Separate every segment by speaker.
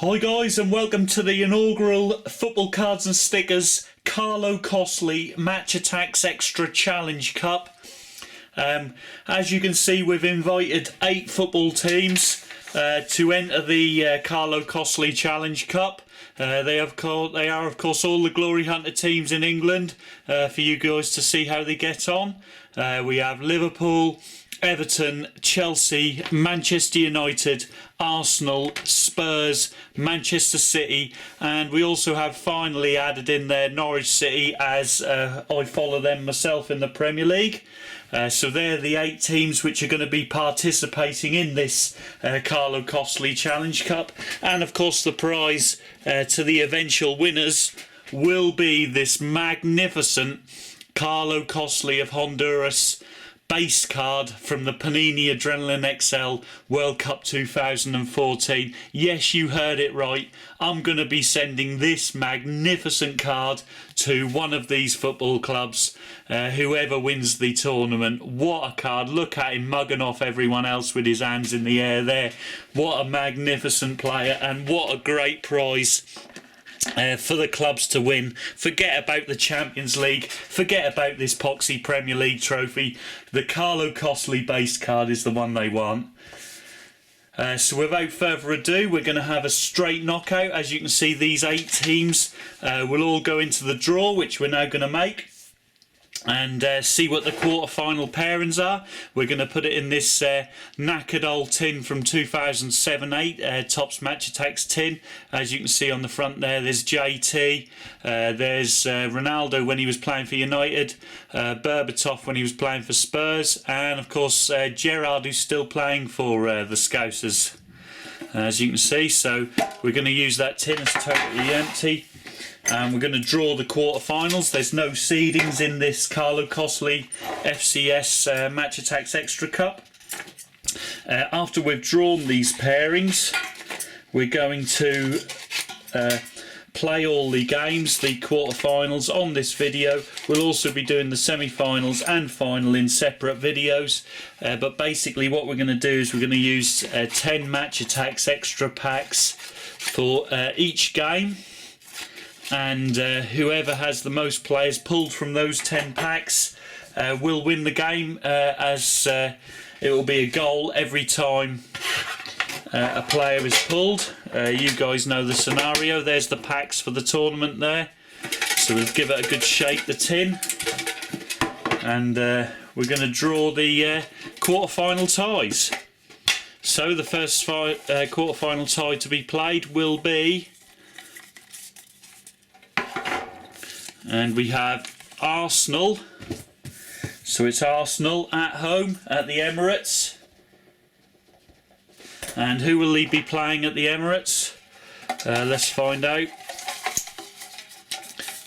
Speaker 1: Hi guys, and welcome to the inaugural Football Cards and Stickers Carlo Match Attax Extra Challenge Cup. As you can see, we've invited 8 football teams to enter the Carlo Challenge Cup. They are of course all the Glory Hunter teams in England for you guys to see how they get on. We have Liverpool, Everton, Chelsea, Manchester United, Arsenal, Spurs, Manchester City, and we also have finally added in there Norwich City, as I follow them myself in the Premier League. So they're the 8 teams which are going to be participating in this Carlo Challenge Cup, and of course the prize to the eventual winners will be this magnificent Carlo of Honduras base card from the Panini Adrenaline XL World Cup 2014. Yes, you heard it right. I'm going to be sending this magnificent card to one of these football clubs, whoever wins the tournament. What a card. Look at him mugging off everyone else with his hands in the air there. What a magnificent player, and what a great prize for the clubs to win. Forget about the Champions League, forget about this poxy Premier League trophy. The Carlo base card is the one they want. So without further ado, we're going to have a straight knockout. As you can see, these 8 teams will all go into the draw, which we're now going to make, and see what the quarter-final pairings are. We're going to put it in this knackered old tin from 2007-8, Topps Match Attax tin. As you can see on the front there's JT, there's Ronaldo when he was playing for United, Berbatov when he was playing for Spurs, and of course Gerrard, who's still playing for the Scousers, as you can see. So we're going to use that tin as totally empty. And we're going to draw the quarterfinals. There's no seedings in this Carlo FCS Match Attax Extra Cup. After we've drawn these pairings, we're going to play all the games, the quarterfinals, on this video. We'll also be doing the semi-finals and final in separate videos. But basically what we're going to do is we're going to use 10 Match Attax Extra packs for each game. And whoever has the most players pulled from those 10 packs will win the game, as it will be a goal every time a player is pulled. You guys know the scenario. There's the packs for the tournament there. So we'll give it a good shake, the tin. And we're going to draw the quarter-final ties. So the first quarter-final tie to be played will be... And we have Arsenal, so it's Arsenal at home at the Emirates. And who will he be playing at the Emirates? Let's find out.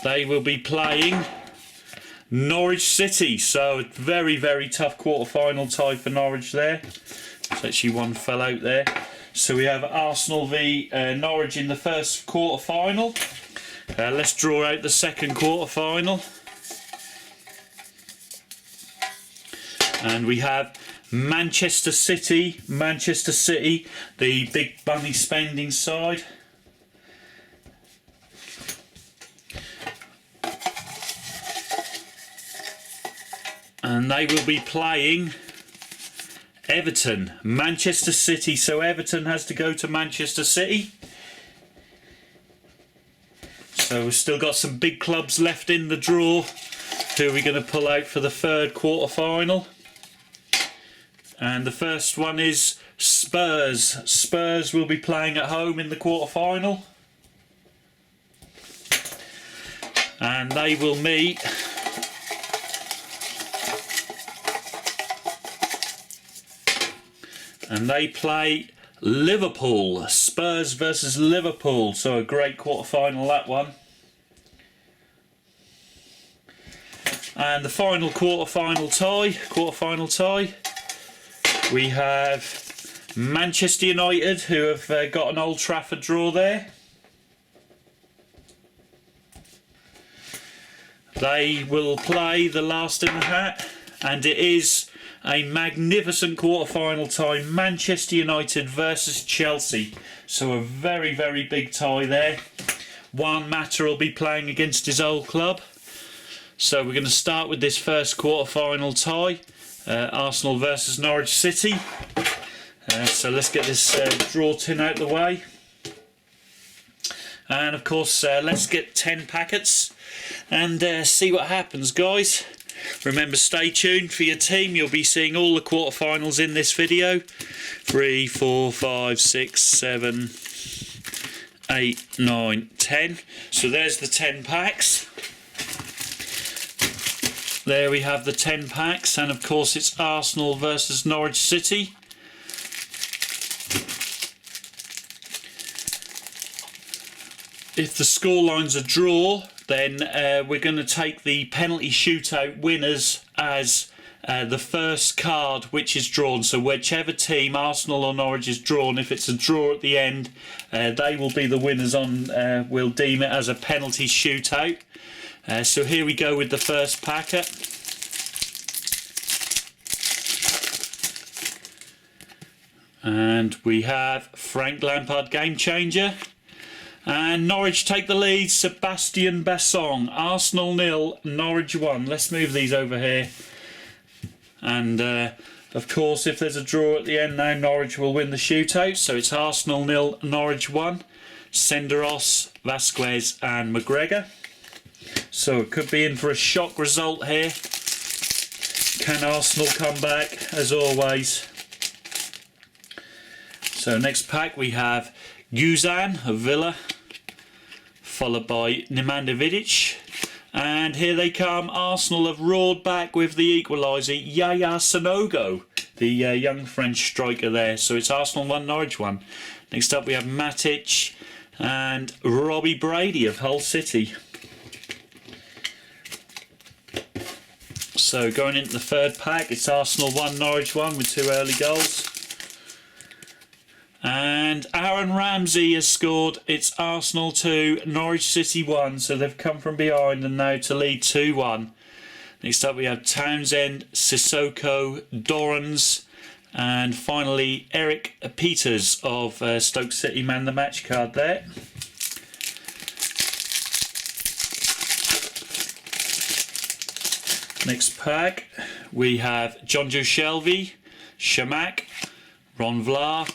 Speaker 1: They will be playing Norwich City, so a very, very tough quarter-final tie for Norwich there. There's actually one fell out there. So we have Arsenal v Norwich in the first quarter-final. Let's draw out the second quarter-final. And we have Manchester City, the big money spending side. And they will be playing Everton, Manchester City. So Everton has to go to Manchester City. So we've still got some big clubs left in the draw. Who are we going to pull out for the third quarter-final? And the first one is Spurs. Spurs will be playing at home in the quarter-final. And they will meet and they play Liverpool. Spurs versus Liverpool. So a great quarter-final, that one. And the final quarter-final tie, we have Manchester United, who have got an Old Trafford draw there. They will play the last in the hat, and it is a magnificent quarter-final tie, Manchester United versus Chelsea. So a very, very big tie there. Juan Mata will be playing against his old club. So we're going to start with this first quarter-final tie, Arsenal versus Norwich City. So let's get this draw tin out of the way. And of course, let's get 10 packets and see what happens, guys. Remember, stay tuned for your team. You'll be seeing all the quarterfinals in this video. 3, 4, 5, 6, 7, 8, 9, 10. So there's the 10 packs. There we have the 10 packs, and of course it's Arsenal versus Norwich City. If the scoreline's a draw, then we're going to take the penalty shootout winners as the first card which is drawn. So whichever team, Arsenal or Norwich, is drawn, if it's a draw at the end, they will be the winners on, we'll deem it as a penalty shootout. So here we go with the first packet. And we have Frank Lampard, game changer. And Norwich take the lead, Sebastian Bassong. Arsenal 0, Norwich 1. Let's move these over here. And of course, if there's a draw at the end now, Norwich will win the shootout. So it's Arsenal 0, Norwich 1. Senderos, Vasquez and McGregor. So it could be in for a shock result here. Can Arsenal come back, as always? So next pack we have Guzan of Villa, followed by Nemanja Vidic. And here they come. Arsenal have roared back with the equaliser, Yaya Sanogo, the young French striker there. So it's Arsenal 1, Norwich 1. Next up we have Matic and Robbie Brady of Hull City. So going into the third pack, it's Arsenal 1, Norwich 1 with 2 early goals. And Aaron Ramsey has scored. It's Arsenal 2, Norwich City 1. So they've come from behind and now to lead 2-1. Next up we have Townsend, Sissoko, Dorrans, and finally Eric Peters of Stoke City, man the match card there. Next pack we have Jonjo Shelvey, Shamak, Ron Vlaar,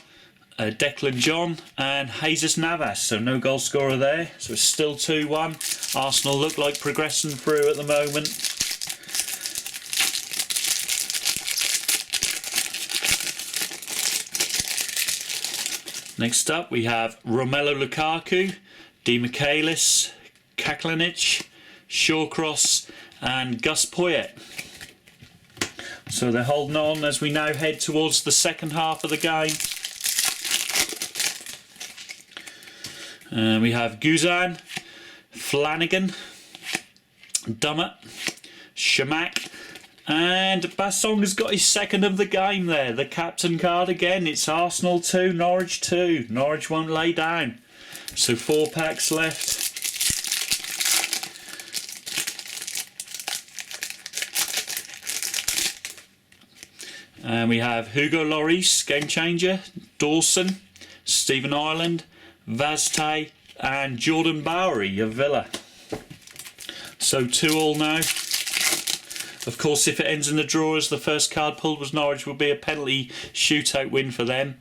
Speaker 1: Declan John and Jesus Navas. So no goal scorer there. So it's still 2-1. Arsenal look like progressing through at the moment. Next up we have Romelu Lukaku, Di Michaelis, Kaklanic, Shawcross and Gus Poyet. So they're holding on as we now head towards the second half of the game. We have Guzan, Flanagan, Dummett, Shamak, and Bassong has got his second of the game there. The captain card again. It's Arsenal 2, Norwich 2. Norwich won't lay down. So 4 packs left. And we have Hugo Lloris, game changer, Dawson, Stephen Ireland, Vazte and Jordan Bowery of Villa. So 2-2 now. Of course, if it ends in the draw as the first card pulled was Norwich, will be a penalty shootout win for them.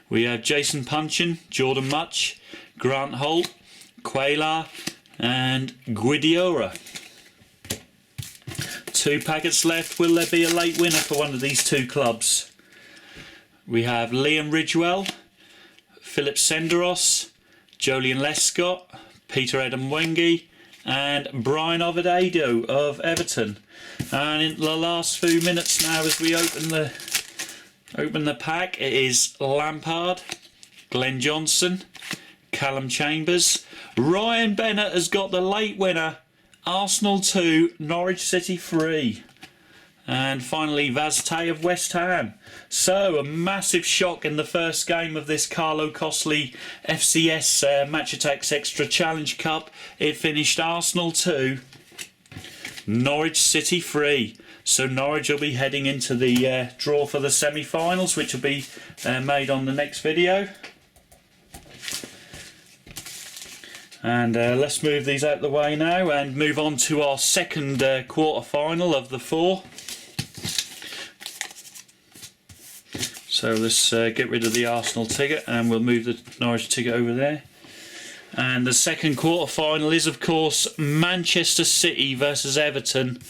Speaker 1: We have Jason Punchin, Jordan Much, Grant Holt, Quaylar and Guidiora. 2 packets left. Will there be a late winner for one of these 2 clubs? We have Liam Ridgewell, Philip Senderos, Jolien Lescott, Peter Edemwengi and Brian Ovidio of Everton. And in the last few minutes now as we open the pack, it is Lampard, Glenn Johnson, Callum Chambers. Ryan Bennett has got the late winner, Arsenal 2, Norwich City 3. And finally Vazte of West Ham. So a massive shock in the first game of this Carlo Costly FCS Match Attax Extra Challenge Cup. It finished Arsenal 2, Norwich City 3. So Norwich will be heading into the draw for the semi-finals, which will be made on the next video. And let's move these out of the way now and move on to our second quarter-final of the 4. So let's get rid of the Arsenal ticket and we'll move the Norwich ticket over there. And the second quarter-final is, of course, Manchester City versus Everton.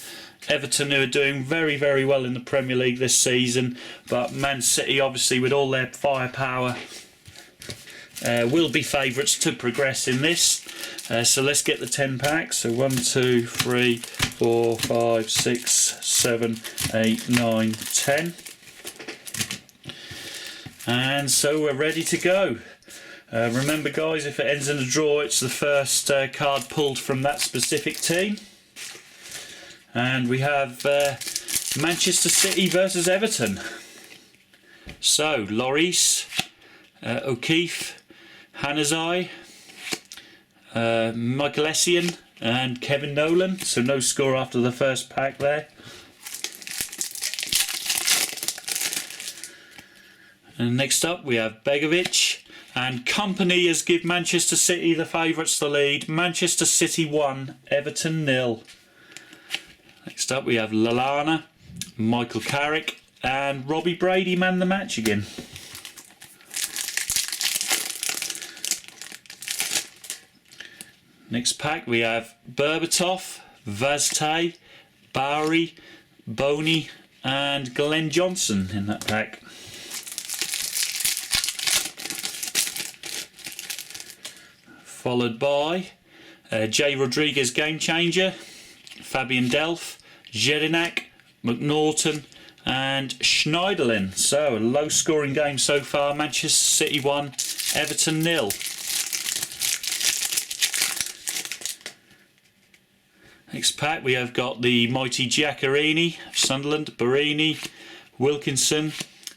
Speaker 1: Everton, who are doing very, very well in the Premier League this season, but Man City, obviously, with all their firepower, will be favourites to progress in this. So let's get the 10 packs. So 1, 2, 3, 4, 5, 6, 7, 8, 9, 10. And so we're ready to go. Remember, guys, if it ends in a draw, it's the first card pulled from that specific team. And we have Manchester City versus Everton. So, Lloris, O'Keefe, Hanazai, Michael Essien and Kevin Nolan. So no score after the first pack there. And next up we have Begovic. And Company has given Manchester City the favourites the lead. Manchester City 1, Everton 0. Next up we have Lallana, Michael Carrick and Robbie Brady man the match again. Next pack we have Berbatov, Vazte, Bowery, Boney and Glenn Johnson in that pack. Followed by Jay Rodriguez Game Changer, Fabian Delph, Jedinak, McNaughton and Schneiderlin. So a low scoring game so far. Manchester City 1, Everton 0. Next pack we have got the mighty Giaccherini, Sunderland, Barini, Wilkinson,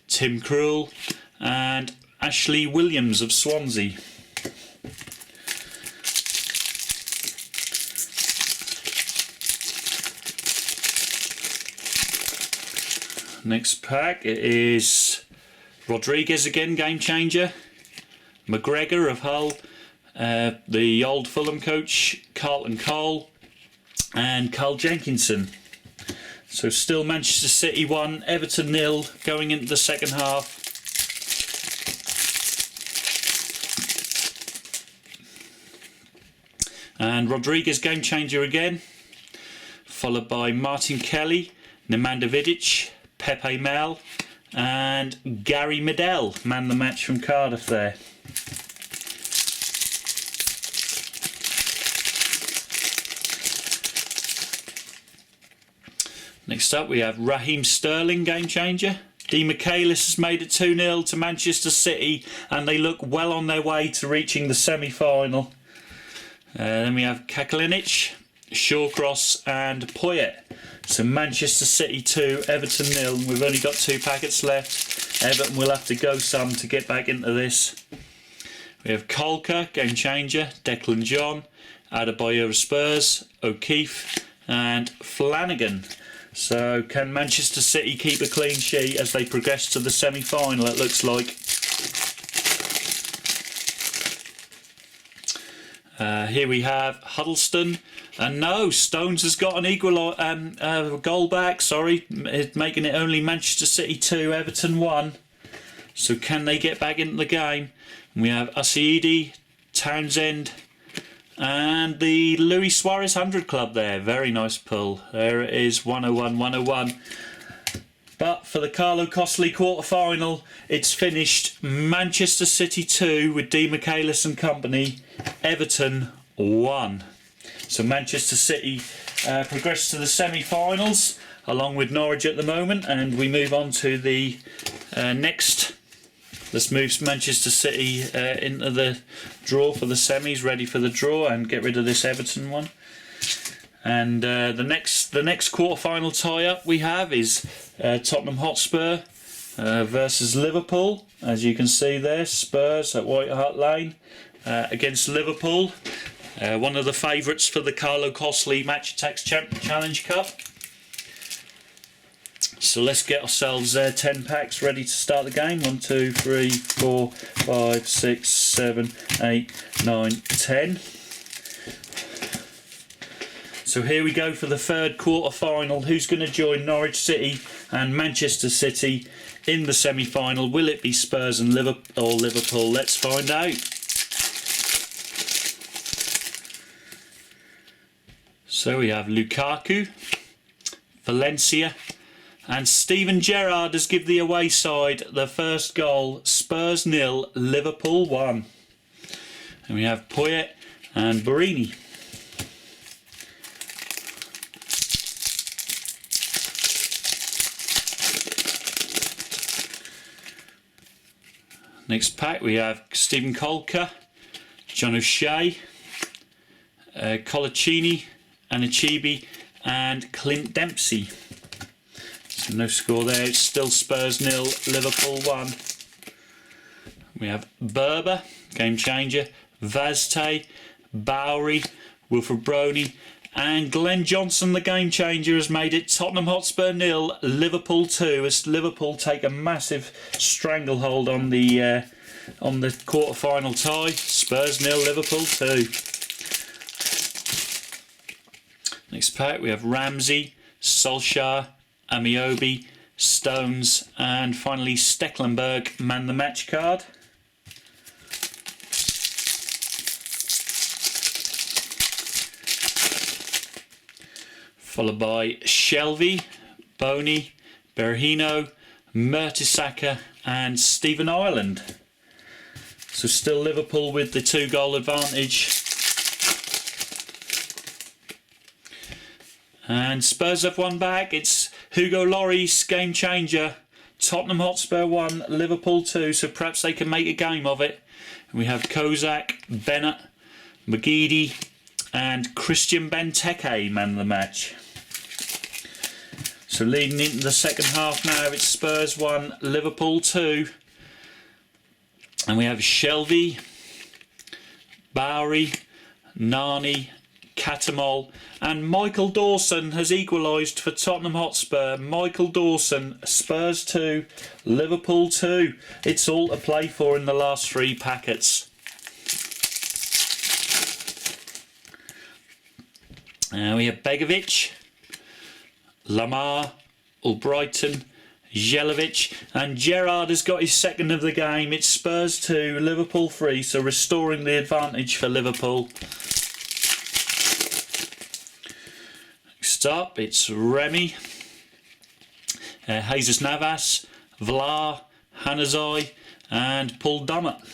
Speaker 1: Tim Krul and Ashley Williams of Swansea. Next pack it is Rodriguez again, Game Changer, McGregor of Hull, the old Fulham coach, Carlton Cole and Carl Jenkinson. So still Manchester City 1, Everton 0 going into the second half. And Rodriguez Game Changer again, followed by Martin Kelly, Nemanja Vidic, Pepe Mel and Gary Medell, man the match from Cardiff there. Next up we have Raheem Sterling Game Changer. Di Michaelis has made it 2-0 to Manchester City and they look well on their way to reaching the semi-final. Then we have Kakalinic, Shawcross and Poyet. So Manchester City 2, Everton 0. We've only got 2 packets left. Everton will have to go some to get back into this. We have Kolka, Game Changer, Declan John, Adebayo of Spurs, O'Keefe and Flanagan. So can Manchester City keep a clean sheet as they progress to the semi-final, it looks like. Here we have Huddleston. And no, Stones has got an goal back, making it only Manchester City 2, Everton 1. So can they get back into the game? And we have Asiidi, Townsend and the Luis Suarez 100 Club there. Very nice pull. There it is, 101, 101. But for the Carlo Costly quarter-final, it's finished Manchester City 2 with Di Michaelis and company, Everton 1. So Manchester City progress to the semi-finals along with Norwich at the moment, and we move on to the next. Let's move Manchester City into the draw for the semis, ready for the draw, and get rid of this Everton one. And the next quarter-final tie-up we have is Tottenham Hotspur versus Liverpool. As you can see there, Spurs at White Hart Lane against Liverpool. One of the favourites for the Carlo Costly Match Attax Challenge Cup. So let's get ourselves 10 packs ready to start the game. 1, 2, 3, 4, 5, 6, 7, 8, 9, 10. So here we go for the third quarter-final. Who's going to join Norwich City and Manchester City in the semi-final? Will it be Spurs and Liverpool? Let's find out. So we have Lukaku, Valencia, and Steven Gerrard has given the away side the first goal. Spurs 0, Liverpool 1. And we have Poyet and Borini. Next pack we have Stephen Kolka, John O'Shea, Colaccini, Anichibi, and Clint Dempsey. So no score there. It's still Spurs 0, Liverpool 1. We have Berber, game changer, Vazte, Bowery, Wilfred Brony, and Glenn Johnson, the game changer, has made it Tottenham Hotspur 0, Liverpool 2, as Liverpool take a massive stranglehold on the quarter-final tie. Spurs 0, Liverpool 2. Next pack we have Ramsey, Solskjaer, Amiobi, Stones, and finally Stecklenburg, man the match card. Followed by Shelvey, Boney, Berahino, Mertesacker, and Stephen Ireland. So still Liverpool with the 2-goal advantage. And Spurs have one back. It's Hugo Lloris, game changer. Tottenham Hotspur 1, Liverpool 2. So perhaps they can make a game of it. And we have Kozak, Bennett, McGeady, and Christian Benteke, man of the match. So leading into the second half now, it's Spurs 1, Liverpool 2. And we have Shelvey, Bowery, Nani, Catamol, and Michael Dawson has equalised for Tottenham Hotspur. Michael Dawson, Spurs 2, Liverpool 2. It's all to play for in the last 3 packets. We have Begovic, Lamar, Albrighton, Jelavic, and Gerrard has got his second of the game. It's Spurs 2, Liverpool 3, so restoring the advantage for Liverpool. Next up, it's Remy, Jesus Navas, Vlar, Hanazai, and Paul Dummett.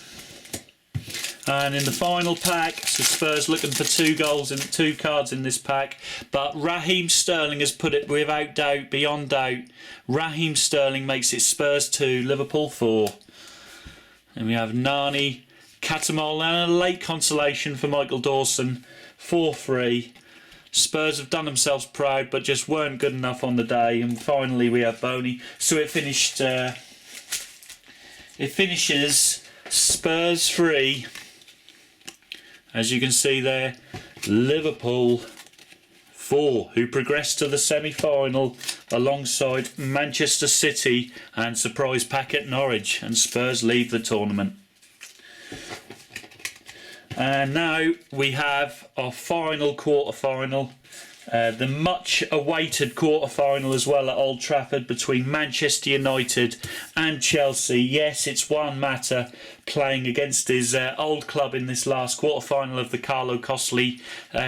Speaker 1: And in the final pack, so Spurs looking for 2 goals and 2 cards in this pack, but Raheem Sterling has put it without doubt, beyond doubt. Raheem Sterling makes it Spurs 2, Liverpool 4. And we have Nani, Catamol, and a late consolation for Michael Dawson, 4-3. Spurs have done themselves proud, but just weren't good enough on the day. And finally we have Boney. So it finished. It finishes Spurs 3. As you can see there, Liverpool 4, who progressed to the semi-final alongside Manchester City and surprise packet Norwich, and Spurs leave the tournament. And now we have our final quarter-final, the much awaited quarter-final as well at Old Trafford between Manchester United and Chelsea. Yes, it's Juan Mata playing against his old club in this last quarter-final of the Carlo Costly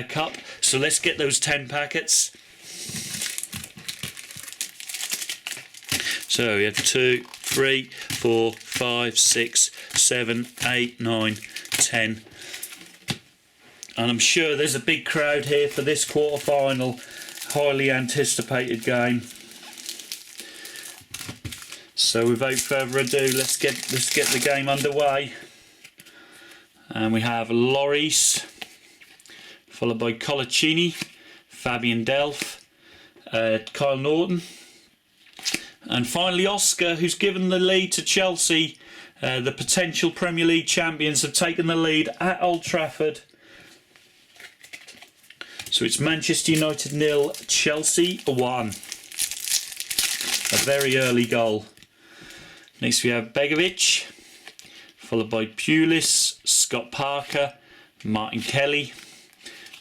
Speaker 1: Cup. So let's get those 10 packets. So we have 2, 3, 4, 5, 6, 7, 8, 9, 10. And I'm sure there's a big crowd here for this quarter-final, highly anticipated game. So without further ado, let's get the game underway. And we have Lloris, followed by Colaccini, Fabian Delph, Kyle Norton, and finally Oscar, who's given the lead to Chelsea. The potential Premier League champions have taken the lead at Old Trafford. So it's Manchester United 0, Chelsea 1. a very early goal. Next we have Begovic, followed by Pulis, Scott Parker, Martin Kelly,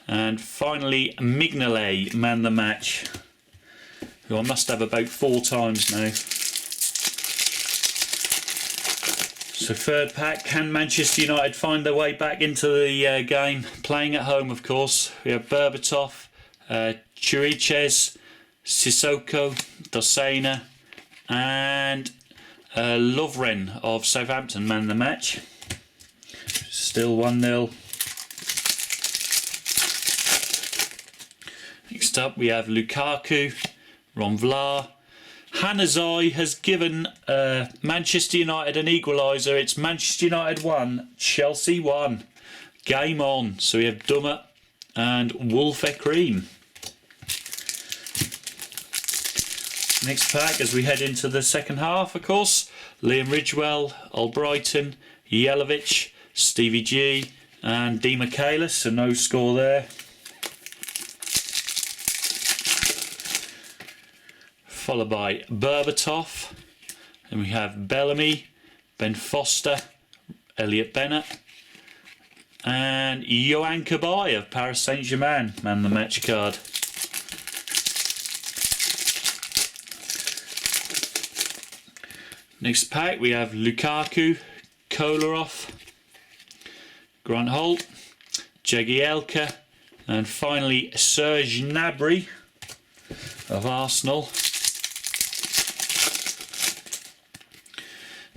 Speaker 1: and finally Mignolet, man the match, who I must have about 4 times now. So third pack, can Manchester United find their way back into the game? Playing at home, of course. We have Berbatov, Chiriches, Sissoko, Dosena, and Lovren of Southampton, man the match. Still 1-0. Next up we have Lukaku, Ron Vlaar. Hanazai has given Manchester United an equaliser. It's Manchester United 1, Chelsea 1. Game on. So we have Dummer and Wolf Ekrim. Next pack as we head into the second half, of course. Liam Ridgewell, Albrighton, Yelovich, Stevie G and Di Michaelis, so no score there. Followed by Berbatov. Then we have Bellamy, Ben Foster, Elliot Bennett, and Yohan Cabaye of Paris Saint-Germain, man the match card. Next pack we have Lukaku, Kolarov, Grant Holt, Jagielka, and finally Serge Gnabry of Arsenal.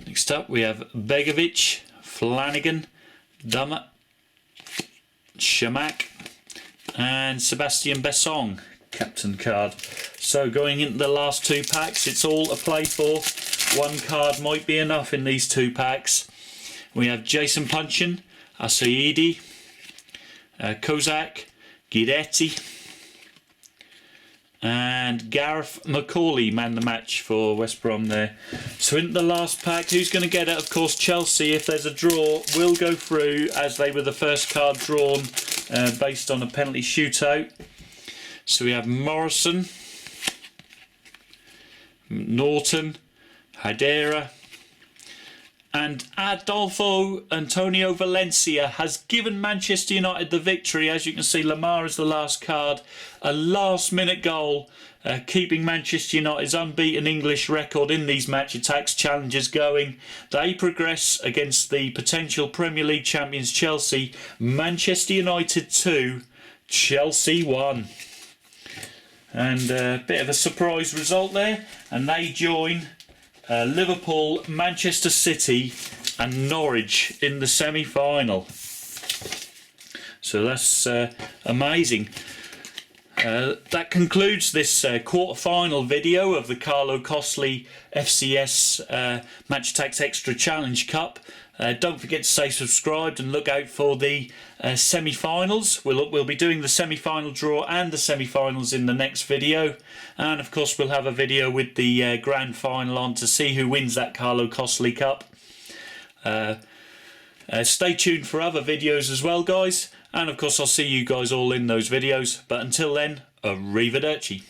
Speaker 1: Next up we have Begovic, Flanagan, Dummer, Shamak, and Sebastian Besson, captain card. So going into the last 2 packs, it's all a play for. 1 card might be enough in these 2 packs. We have Jason Punchin, Asaidi, Kozak, Guidetti, and Gareth McCauley, man the match for West Brom there. So in the last pack, who's going to get it? Of course Chelsea, if there's a draw, will go through as they were the first card drawn based on a penalty shootout. So we have Morrison, Norton, Hadera, and Adolfo Antonio Valencia has given Manchester United the victory. As you can see, Lamar is the last card. A last-minute goal, keeping Manchester United's unbeaten English record in these match attacks challenges going. They progress against the potential Premier League champions Chelsea. Manchester United 2, Chelsea 1. And a bit of a surprise result there. And they join Liverpool, Manchester City and Norwich in the semi-final. So that's amazing. That concludes this quarter-final video of the Carlo Costley FCS Match Attax Extra Challenge Cup. Don't forget to stay subscribed and look out for the semi-finals. We'll be doing the semi-final draw and the semi-finals in the next video. And of course we'll have a video with the grand final on to see who wins that Carlo Costley Cup. Stay tuned for other videos as well, guys. And of course I'll see you guys all in those videos. But until then, arrivederci.